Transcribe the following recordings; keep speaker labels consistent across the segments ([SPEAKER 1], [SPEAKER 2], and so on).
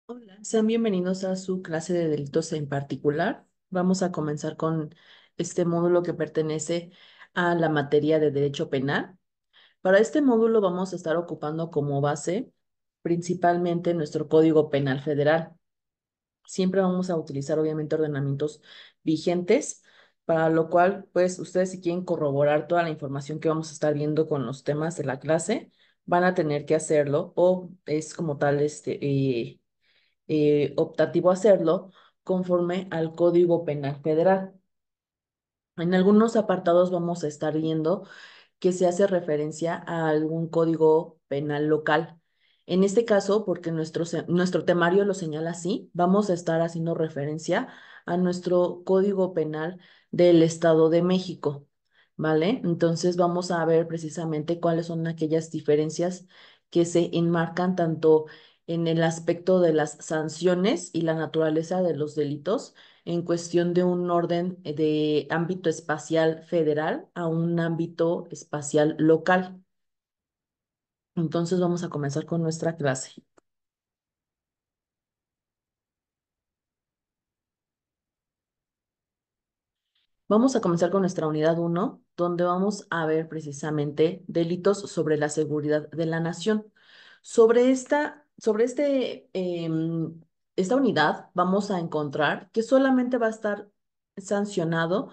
[SPEAKER 1] Hola, sean bienvenidos a su clase de delitos en particular. Vamos a comenzar con este módulo que pertenece a la materia de derecho penal. Para este módulo vamos a estar ocupando como base principalmente nuestro Código Penal Federal. Siempre vamos a utilizar obviamente ordenamientos vigentes, para lo cual pues ustedes si quieren corroborar toda la información que vamos a estar viendo con los temas de la clase, van a tener que hacerlo o es como tal optativo hacerlo conforme al Código Penal Federal. En algunos apartados vamos a estar viendo que se hace referencia a algún código penal local. En este caso, porque nuestro temario lo señala así, vamos a estar haciendo referencia a nuestro Código Penal del Estado de México, ¿vale? Entonces vamos a ver precisamente cuáles son aquellas diferencias que se enmarcan tanto en el aspecto de las sanciones y la naturaleza de los delitos en cuestión de un orden de ámbito espacial federal a un ámbito espacial local. Entonces vamos a comenzar con nuestra clase. Vamos a comenzar con nuestra unidad uno, donde vamos a ver precisamente delitos sobre la seguridad de la nación. Esta unidad vamos a encontrar que solamente va a estar sancionado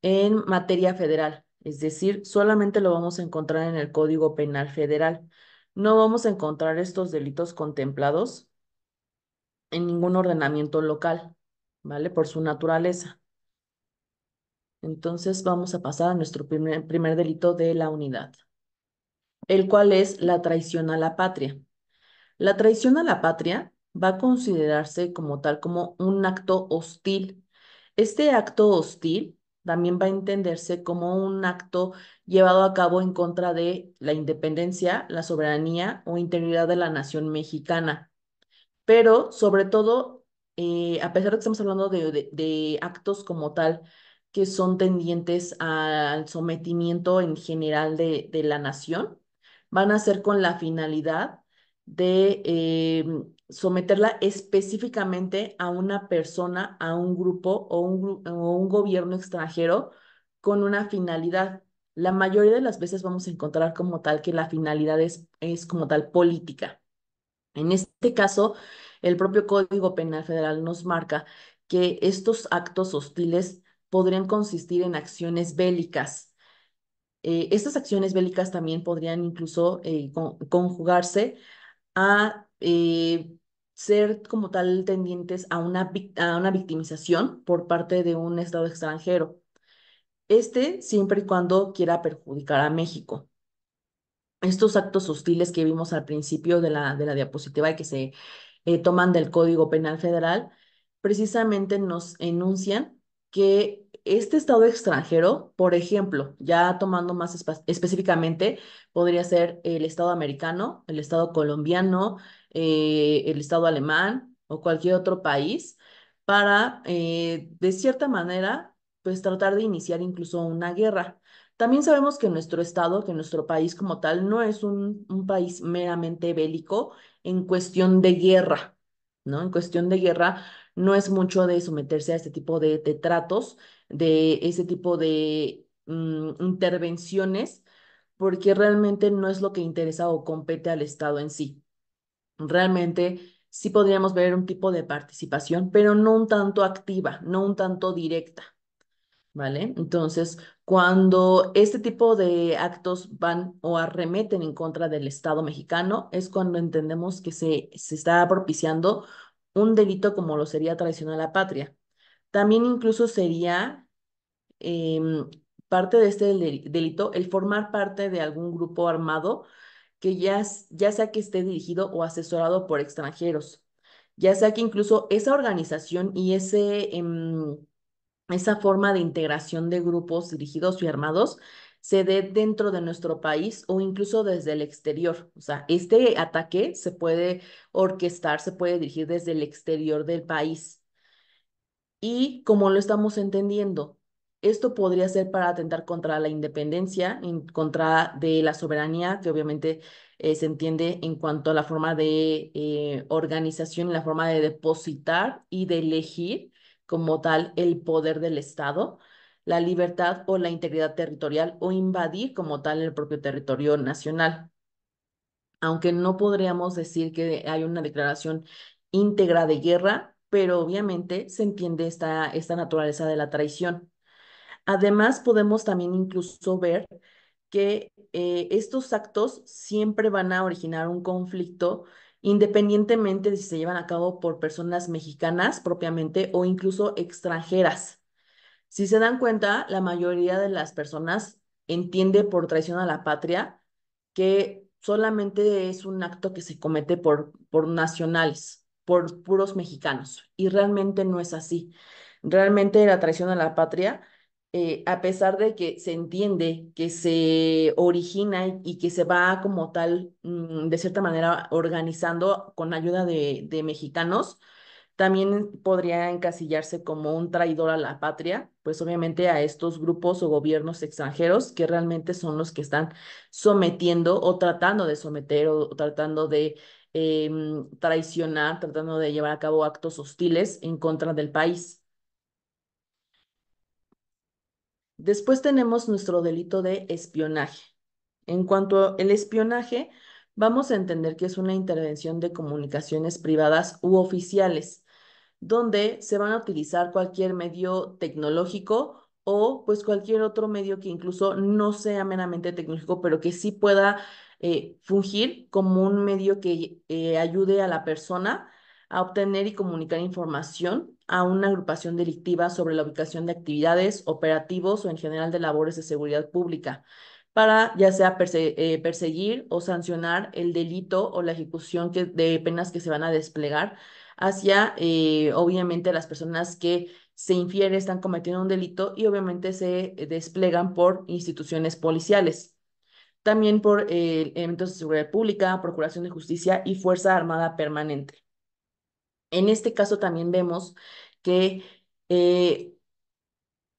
[SPEAKER 1] en materia federal, es decir, solamente lo vamos a encontrar en el Código Penal Federal. No vamos a encontrar estos delitos contemplados en ningún ordenamiento local, ¿vale? Por su naturaleza. Entonces vamos a pasar a nuestro primer delito de la unidad, el cual es la traición a la patria. La traición a la patria va a considerarse como tal como un acto hostil. Este acto hostil también va a entenderse como un acto llevado a cabo en contra de la independencia, la soberanía o integridad de la nación mexicana. Pero sobre todo, a pesar de que estamos hablando de actos como tal que son tendientes al sometimiento en general de la nación, van a ser con la finalidad de someterla específicamente a una persona, a un grupo o un gobierno extranjero con una finalidad. La mayoría de las veces vamos a encontrar como tal que la finalidad es como tal política. En este caso, el propio Código Penal Federal nos marca que estos actos hostiles podrían consistir en acciones bélicas. Estas acciones bélicas también podrían incluso conjugarse a ser como tal tendientes a a una victimización por parte de un Estado extranjero. Este siempre y cuando quiera perjudicar a México. Estos actos hostiles que vimos al principio de de la diapositiva y que se toman del Código Penal Federal, precisamente nos enuncian que este Estado extranjero, por ejemplo, ya tomando más específicamente, podría ser el Estado americano, el Estado colombiano, el Estado alemán o cualquier otro país, para, de cierta manera, pues tratar de iniciar incluso una guerra. También sabemos que nuestro estado, que nuestro país como tal, no es un país meramente bélico en cuestión de guerra, ¿no? En cuestión de guerra no es mucho de someterse a este tipo de tratos, de ese tipo de intervenciones, porque realmente no es lo que interesa o compete al estado en sí. Realmente sí podríamos ver un tipo de participación, pero no un tanto activa, no un tanto directa. ¿Vale? Entonces, cuando este tipo de actos van o arremeten en contra del Estado mexicano, es cuando entendemos que se está propiciando un delito como lo sería traición a la patria. También incluso sería em, parte de este delito el formar parte de algún grupo armado que ya sea que esté dirigido o asesorado por extranjeros, ya sea que incluso esa organización y esa forma de integración de grupos dirigidos y armados se dé dentro de nuestro país o incluso desde el exterior. O sea, este ataque se puede orquestar, se puede dirigir desde el exterior del país. ¿Y como lo estamos entendiendo? Esto podría ser para atentar contra la independencia, en contra de la soberanía, que obviamente se entiende en cuanto a la forma de organización y la forma de depositar y de elegir como tal el poder del Estado, la libertad o la integridad territorial o invadir como tal el propio territorio nacional. Aunque no podríamos decir que hay una declaración íntegra de guerra, pero obviamente se entiende esta naturaleza de la traición. Además, podemos también incluso ver que estos actos siempre van a originar un conflicto independientemente de si se llevan a cabo por personas mexicanas propiamente o incluso extranjeras. Si se dan cuenta, la mayoría de las personas entiende por traición a la patria que solamente es un acto que se comete por nacionales, por puros mexicanos, y realmente no es así. Realmente la traición a la patria, a pesar de que se entiende que se origina y que se va como tal, de cierta manera, organizando con ayuda de mexicanos, también podría encasillarse como un traidor a la patria, pues obviamente a estos grupos o gobiernos extranjeros que realmente son los que están sometiendo o tratando de someter o tratando de traicionar, tratando de llevar a cabo actos hostiles en contra del país. Después tenemos nuestro delito de espionaje. En cuanto al espionaje, vamos a entender que es una intervención de comunicaciones privadas u oficiales donde se van a utilizar cualquier medio tecnológico o pues cualquier otro medio que incluso no sea meramente tecnológico, pero que sí pueda fungir como un medio que ayude a la persona a obtener y comunicar información a una agrupación delictiva sobre la ubicación de actividades, operativos o en general de labores de seguridad pública para ya sea perseguir o sancionar el delito o la ejecución de penas que se van a desplegar hacia, obviamente, las personas que se infiere están cometiendo un delito y obviamente se desplegan por instituciones policiales. También por elementos de seguridad pública, Procuración de Justicia y Fuerza Armada Permanente. En este caso también vemos que eh,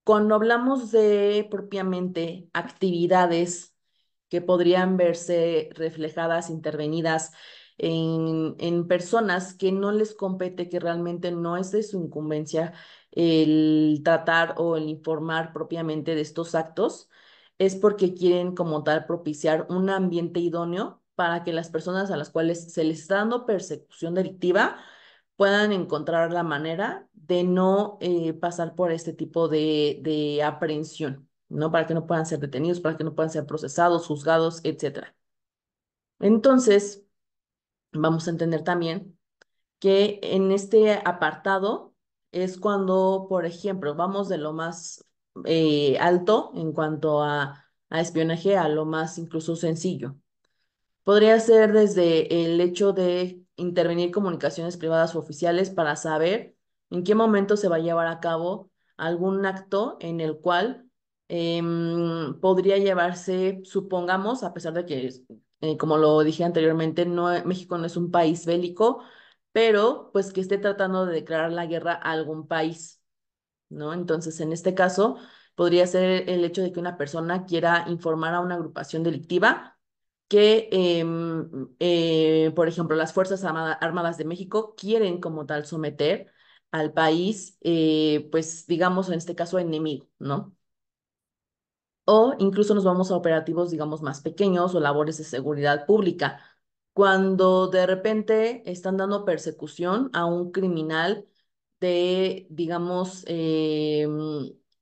[SPEAKER 1] cuando hablamos de propiamente actividades que podrían verse reflejadas, intervenidas en personas que no les compete, que realmente no es de su incumbencia el tratar o el informar propiamente de estos actos, es porque quieren como tal propiciar un ambiente idóneo para que las personas a las cuales se les está dando persecución delictiva puedan encontrar la manera de no pasar por este tipo de aprehensión, ¿no? Para que no puedan ser detenidos, para que no puedan ser procesados, juzgados, etcétera. Entonces, vamos a entender también que en este apartado es cuando, por ejemplo, vamos de lo más alto en cuanto a espionaje a lo más incluso sencillo. Podría ser desde el hecho de intervenir comunicaciones privadas o oficiales para saber en qué momento se va a llevar a cabo algún acto en el cual podría llevarse, supongamos, a pesar de que, como lo dije anteriormente, no, México no es un país bélico, pero pues que esté tratando de declarar la guerra a algún país, ¿no? Entonces, en este caso, podría ser el hecho de que una persona quiera informar a una agrupación delictiva que, por ejemplo, las Fuerzas Armadas de México quieren como tal someter al país, pues digamos en este caso enemigo, ¿no? O incluso nos vamos a operativos, digamos, más pequeños o labores de seguridad pública, cuando de repente están dando persecución a un criminal de, digamos,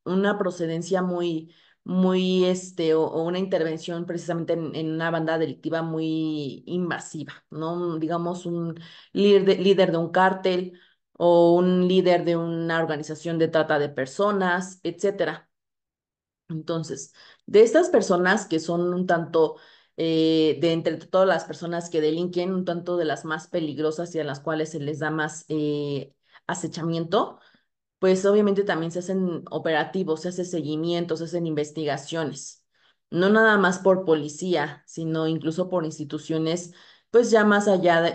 [SPEAKER 1] una procedencia o una intervención precisamente en una banda delictiva muy invasiva, ¿no? Digamos, un líder de un cártel o un líder de una organización de trata de personas, etcétera. Entonces, de estas personas que son un tanto, de entre todas las personas que delinquen, un tanto de las más peligrosas y a las cuales se les da más acechamiento, pues obviamente también se hacen operativos, se hace seguimiento, se hacen investigaciones, no nada más por policía, sino incluso por instituciones, pues ya más allá,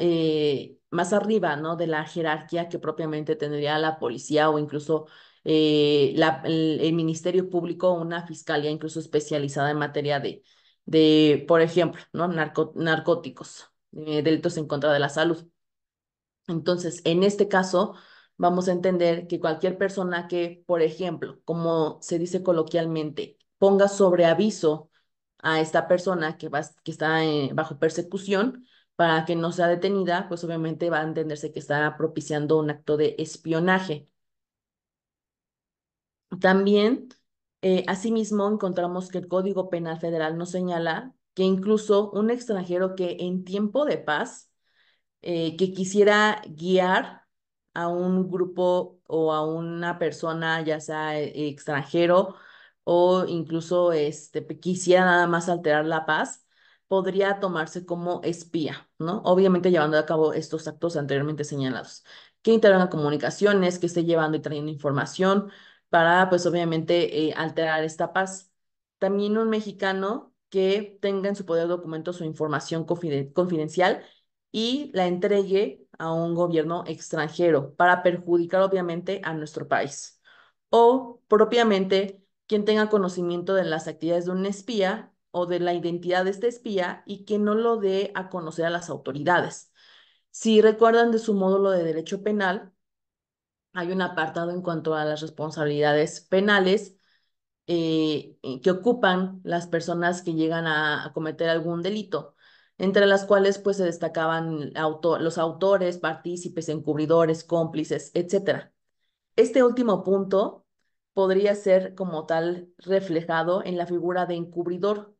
[SPEAKER 1] más arriba, ¿no? De la jerarquía que propiamente tendría la policía o incluso el Ministerio Público, una fiscalía incluso especializada en materia por ejemplo, ¿no? Narcóticos, delitos en contra de la salud. Entonces, en este caso, vamos a entender que cualquier persona que, por ejemplo, como se dice coloquialmente, ponga sobre aviso a esta persona que está bajo persecución para que no sea detenida, pues obviamente va a entenderse que está propiciando un acto de espionaje. También, asimismo, encontramos que el Código Penal Federal nos señala que incluso un extranjero que en tiempo de paz que quisiera guiar a un grupo o a una persona, ya sea extranjero o incluso quisiera nada más alterar la paz, podría tomarse como espía, ¿no? Obviamente llevando a cabo estos actos anteriormente señalados, que intervenga comunicaciones, que esté llevando y trayendo información para, pues obviamente, alterar esta paz. También un mexicano que tenga en su poder documentos o información confidencial y la entregue a un gobierno extranjero para perjudicar obviamente a nuestro país. O propiamente quien tenga conocimiento de las actividades de un espía o de la identidad de este espía y que no lo dé a conocer a las autoridades. Si recuerdan de su módulo de derecho penal, hay un apartado en cuanto a las responsabilidades penales que ocupan las personas que llegan a cometer algún delito, entre las cuales pues se destacaban los autores, partícipes, encubridores, cómplices, etcétera. Este último punto podría ser como tal reflejado en la figura de encubridor,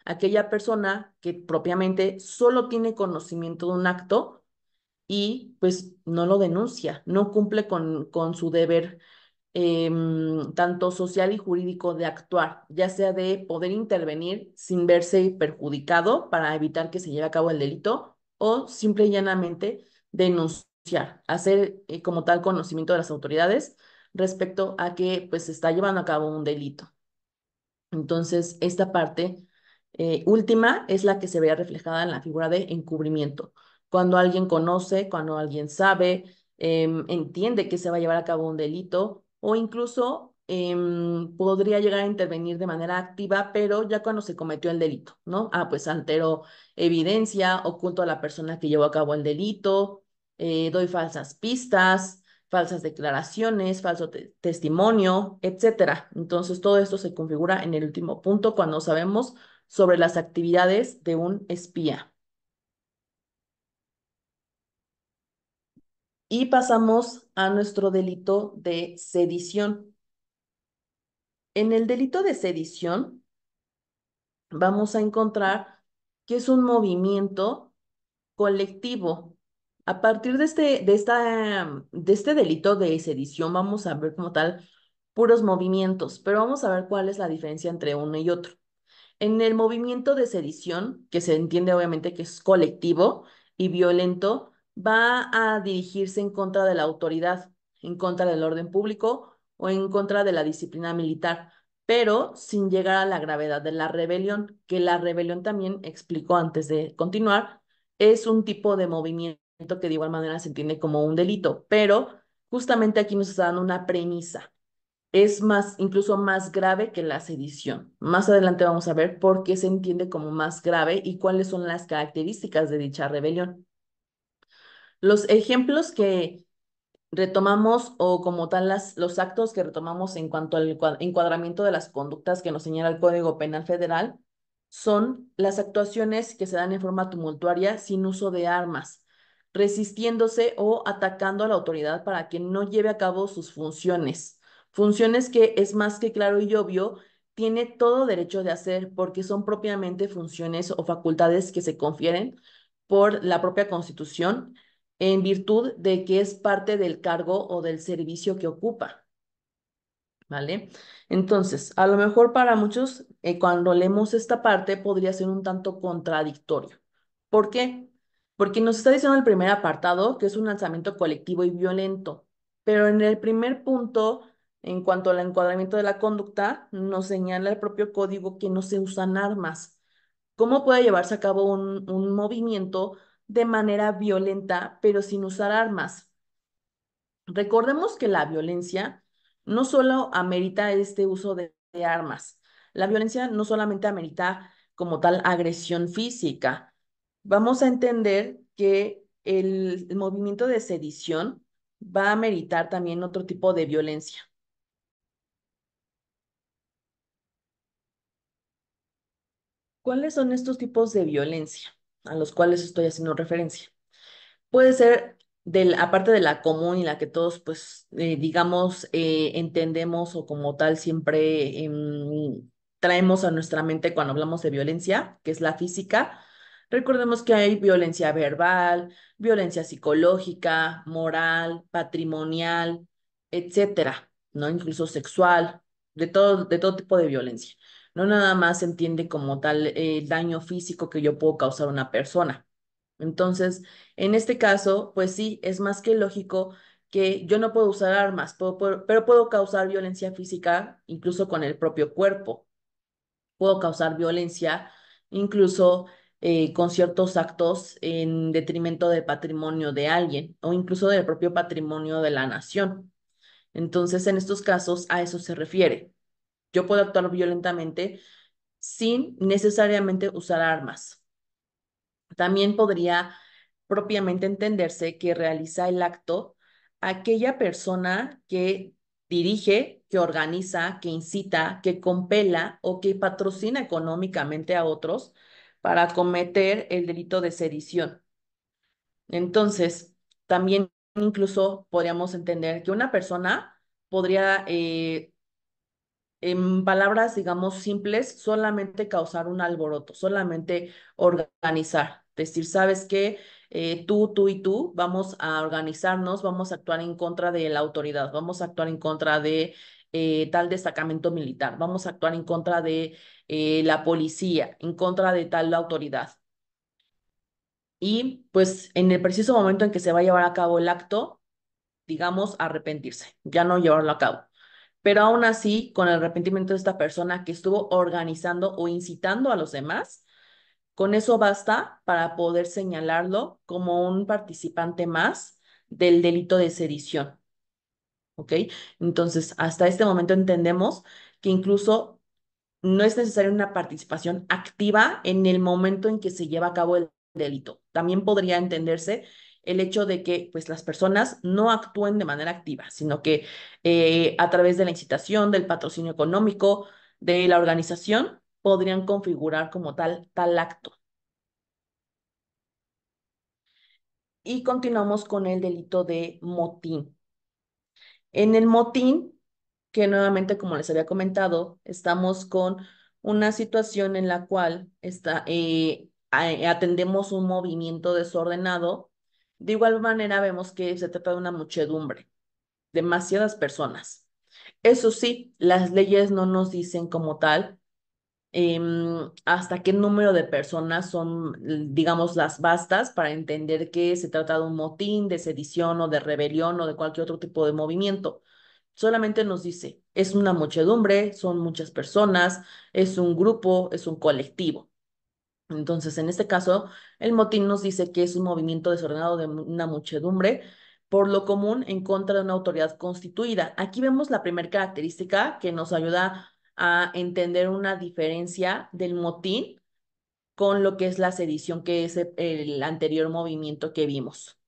[SPEAKER 1] aquella persona que propiamente solo tiene conocimiento de un acto y pues no lo denuncia, no cumple con su deber tanto social y jurídico de actuar, ya sea de poder intervenir sin verse perjudicado para evitar que se lleve a cabo el delito o simple y llanamente denunciar, hacer como tal conocimiento de las autoridades respecto a que pues se está llevando a cabo un delito. Entonces, esta parte última es la que se vería reflejada en la figura de encubrimiento. Cuando alguien conoce, cuando alguien sabe, entiende que se va a llevar a cabo un delito o incluso podría llegar a intervenir de manera activa, pero ya cuando se cometió el delito, ¿no? Ah, pues altero evidencia, oculto a la persona que llevó a cabo el delito, doy falsas pistas, falsas declaraciones, falso testimonio, etcétera. Entonces, todo esto se configura en el último punto cuando sabemos sobre las actividades de un espía. Y pasamos a nuestro delito de sedición. En el delito de sedición vamos a encontrar que es un movimiento colectivo. A partir de este delito de sedición vamos a ver como tal puros movimientos, pero vamos a ver cuál es la diferencia entre uno y otro. En el movimiento de sedición, que se entiende obviamente que es colectivo y violento, va a dirigirse en contra de la autoridad, en contra del orden público o en contra de la disciplina militar, pero sin llegar a la gravedad de la rebelión, que la rebelión también explicó antes de continuar, es un tipo de movimiento que de igual manera se entiende como un delito, pero justamente aquí nos está dando una premisa es más, incluso más grave que la sedición. Más adelante vamos a ver por qué se entiende como más grave y cuáles son las características de dicha rebelión. Los ejemplos que retomamos o como tal los actos que retomamos en cuanto al encuadramiento de las conductas que nos señala el Código Penal Federal son las actuaciones que se dan en forma tumultuaria sin uso de armas, resistiéndose o atacando a la autoridad para que no lleve a cabo sus funciones. Funciones que es más que claro y obvio, tiene todo derecho de hacer porque son propiamente funciones o facultades que se confieren por la propia Constitución en virtud de que es parte del cargo o del servicio que ocupa, ¿vale? Entonces, a lo mejor para muchos, cuando leemos esta parte, podría ser un tanto contradictorio. ¿Por qué? Porque nos está diciendo el primer apartado que es un lanzamiento colectivo y violento, pero en el primer punto, en cuanto al encuadramiento de la conducta, nos señala el propio código que no se usan armas. ¿Cómo puede llevarse a cabo un movimiento de manera violenta, pero sin usar armas? Recordemos que la violencia no solo amerita este uso de armas. La violencia no solamente amerita como tal agresión física. Vamos a entender que el movimiento de sedición va a ameritar también otro tipo de violencia. ¿Cuáles son estos tipos de violencia a los cuales estoy haciendo referencia? Puede ser aparte de la común y la que todos, pues, digamos, entendemos o como tal siempre traemos a nuestra mente cuando hablamos de violencia, que es la física. Recordemos que hay violencia verbal, violencia psicológica, moral, patrimonial, etcétera, ¿no? Incluso sexual, de todo tipo de violencia. No nada más se entiende como tal el daño físico que yo puedo causar a una persona. Entonces, en este caso, pues sí, es más que lógico que yo no puedo usar armas, pero puedo causar violencia física incluso con el propio cuerpo. Puedo causar violencia incluso con ciertos actos en detrimento del patrimonio de alguien o incluso del propio patrimonio de la nación. Entonces, en estos casos, a eso se refiere. Yo puedo actuar violentamente sin necesariamente usar armas. También podría propiamente entenderse que realiza el acto aquella persona que dirige, que organiza, que incita, que compela o que patrocina económicamente a otros para cometer el delito de sedición. Entonces, también incluso podríamos entender que una persona podría en palabras, digamos, simples, solamente causar un alboroto, solamente organizar. Decir, ¿sabes qué? Tú y tú vamos a organizarnos, vamos a actuar en contra de la autoridad, vamos a actuar en contra de tal destacamento militar, vamos a actuar en contra de la policía, en contra de tal autoridad. Y pues en el preciso momento en que se va a llevar a cabo el acto, digamos, arrepentirse, ya no llevarlo a cabo. Pero aún así, con el arrepentimiento de esta persona que estuvo organizando o incitando a los demás, con eso basta para poder señalarlo como un participante más del delito de sedición. ¿Ok? Entonces, hasta este momento entendemos que incluso no es necesaria una participación activa en el momento en que se lleva a cabo el delito. También podría entenderse el hecho de que pues, las personas no actúen de manera activa, sino que a través de la incitación, del patrocinio económico, de la organización, podrían configurar como tal acto. Y continuamos con el delito de motín. En el motín, que nuevamente, como les había comentado, estamos con una situación en la cual atendemos un movimiento desordenado. De igual manera, vemos que se trata de una muchedumbre, demasiadas personas. Eso sí, las leyes no nos dicen como tal hasta qué número de personas son, digamos, las bastas para entender que se trata de un motín, de sedición o de rebelión o de cualquier otro tipo de movimiento. Solamente nos dice, es una muchedumbre, son muchas personas, es un grupo, es un colectivo. Entonces, en este caso, el motín nos dice que es un movimiento desordenado de una muchedumbre, por lo común en contra de una autoridad constituida. Aquí vemos la primera característica que nos ayuda a entender una diferencia del motín con lo que es la sedición, que es el anterior movimiento que vimos.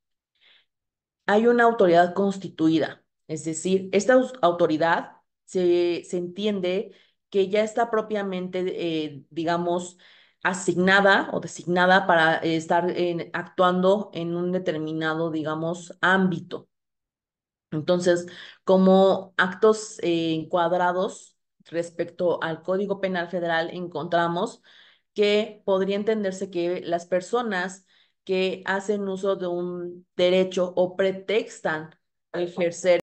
[SPEAKER 1] Hay una autoridad constituida, es decir, esta autoridad se entiende que ya está propiamente, digamos, asignada o designada para estar actuando en un determinado, digamos, ámbito. Entonces, como actos encuadrados respecto al Código Penal Federal, encontramos que podría entenderse que las personas que hacen uso de un derecho o pretextan ejercer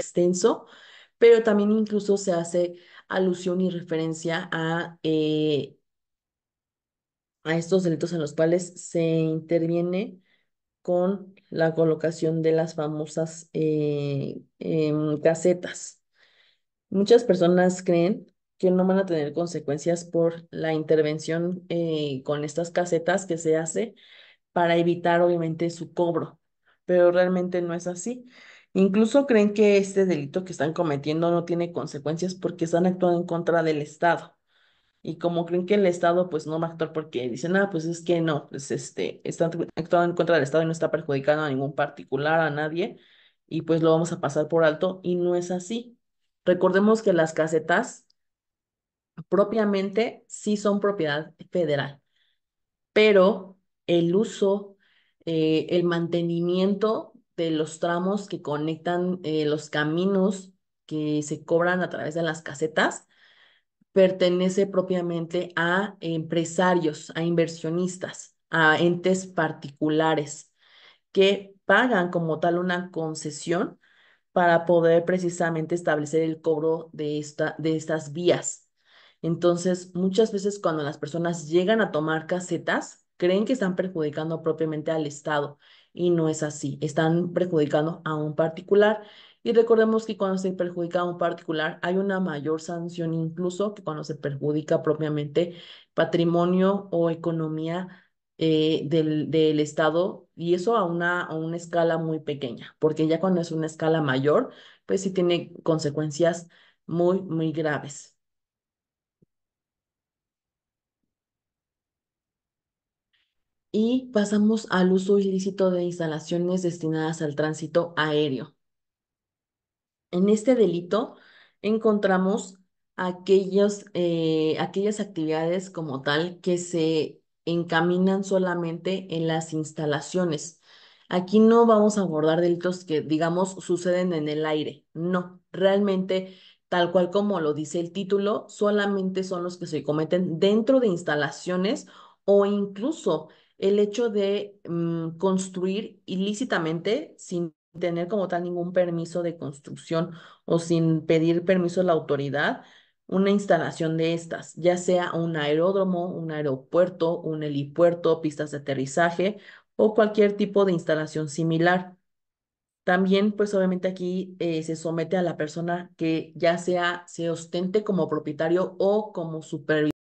[SPEAKER 1] extenso, pero también incluso se hace alusión y referencia a estos delitos en los cuales se interviene con la colocación de las famosas casetas. Muchas personas creen que no van a tener consecuencias por la intervención con estas casetas que se hace para evitar obviamente su cobro, pero realmente no es así. Incluso creen que este delito que están cometiendo no tiene consecuencias porque están actuando en contra del Estado. Y como creen que el Estado pues no va a actuar porque dicen, ah, pues es que no, pues están actuando en contra del Estado y no está perjudicando a ningún particular, a nadie, y pues lo vamos a pasar por alto y no es así. Recordemos que las casetas propiamente sí son propiedad federal, pero el uso, el mantenimiento de los tramos que conectan los caminos que se cobran a través de las casetas pertenece propiamente a empresarios, a inversionistas, a entes particulares que pagan como tal una concesión para poder precisamente establecer el cobro de estas vías. Entonces, muchas veces cuando las personas llegan a tomar casetas, creen que están perjudicando propiamente al Estado y no es así, están perjudicando a un particular. Y recordemos que cuando se perjudica a un particular hay una mayor sanción incluso que cuando se perjudica propiamente patrimonio o economía del Estado y eso a una escala muy pequeña, porque ya cuando es una escala mayor, pues sí tiene consecuencias muy, muy graves. Y pasamos al uso ilícito de instalaciones destinadas al tránsito aéreo. En este delito encontramos aquellas actividades como tal que se encaminan solamente en las instalaciones. Aquí no vamos a abordar delitos que, digamos, suceden en el aire. No, realmente, tal cual como lo dice el título, solamente son los que se cometen dentro de instalaciones o incluso el hecho de construir ilícitamente sin tener como tal ningún permiso de construcción o sin pedir permiso a la autoridad, una instalación de estas, ya sea un aeródromo, un aeropuerto, un helipuerto, pistas de aterrizaje o cualquier tipo de instalación similar. También, pues obviamente aquí se somete a la persona que ya sea se ostente como propietario o como supervisor